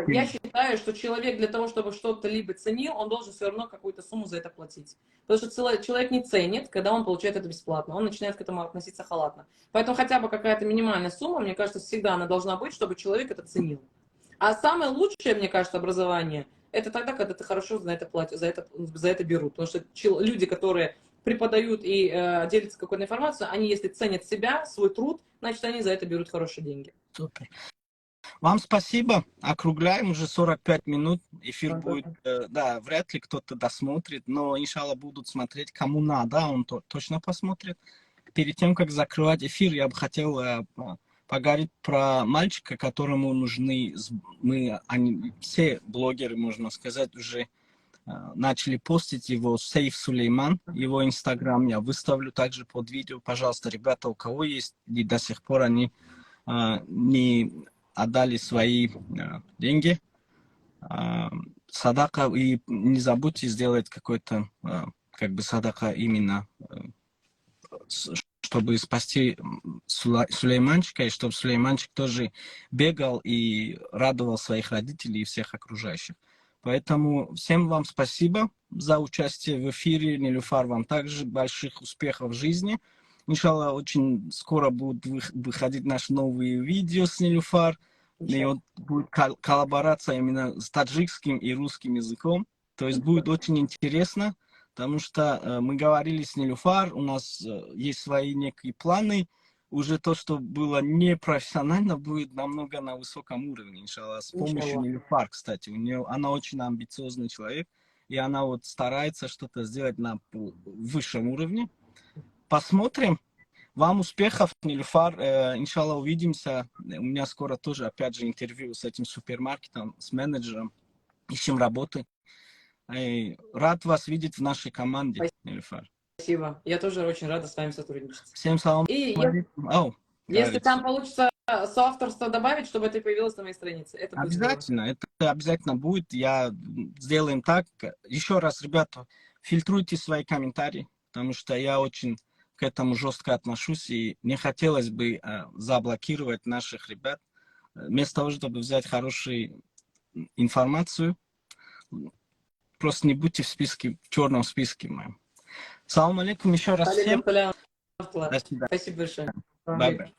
S2: Я считаю, что человек для того, чтобы что-то либо ценил, он должен все равно какую-то сумму за это платить. Потому что человек не ценит, когда он получает это бесплатно. Он начинает к этому относиться халатно. Поэтому хотя бы какая-то минимальная сумма, мне кажется, всегда она должна быть, чтобы человек это ценил. А самое лучшее, мне кажется, образование, это тогда, когда ты хорошо за это платишь, за это берут. Потому что люди, которые преподают и делятся какой-то информацией, они, если ценят себя, свой труд, значит, они за это берут хорошие деньги.
S1: Супер. Вам спасибо. Округляем уже 45 минут. Эфир будет, да, вряд ли кто-то досмотрит, но, иншалла, будут смотреть. Кому надо, он точно посмотрит. Перед тем, как закрывать эфир, я бы хотел поговорить про мальчика, которому нужны... все блогеры, можно сказать, уже начали постить его, Сейф Сулейман, его инстаграм. Я выставлю также под видео. Пожалуйста, ребята, у кого есть, и до сих пор они не отдали свои деньги, садака, и не забудьте сделать какой-то, как бы, садака именно, чтобы спасти Сулейманчика, и чтобы Сулейманчик тоже бегал и радовал своих родителей и всех окружающих. Поэтому всем вам спасибо за участие в эфире. Нилюфар, вам также больших успехов в жизни. Иншалла, очень скоро будут выходить наши новые видео с Нилюфар. И вот будет коллаборация именно с таджикским и русским языком. То есть будет очень интересно, потому что мы говорили с Нилюфар, у нас есть свои некие планы. Уже то, что было непрофессионально, будет намного на высоком уровне, иншалла. С помощью Нилюфар, кстати. Она очень амбициозный человек, и она вот старается что-то сделать на высшем уровне. Посмотрим. Вам успехов, Нилюфар. Иншалла, увидимся. У меня скоро тоже, опять же, интервью с этим супермаркетом, с менеджером. Ищем работы. Рад вас видеть в нашей команде, Нилюфар.
S2: Спасибо. Я тоже очень рада с вами сотрудничать.
S1: Всем салам
S2: И
S1: алейкум. Ау,
S2: если
S1: говорится.
S2: там получится соавторство добавить, чтобы это появилось на моей странице, это будет здорово.
S1: Обязательно, это обязательно будет. Сделаем так. Еще раз, ребята, фильтруйте свои комментарии, потому что я очень к этому жестко отношусь, и не хотелось бы заблокировать наших ребят. Вместо того, чтобы взять хорошую информацию, просто не будьте в списке, в черном списке моем. Салам алейкум еще раз всем.
S2: Алейкум салям.
S1: До свидания.
S2: Спасибо большое.
S1: Bye bye.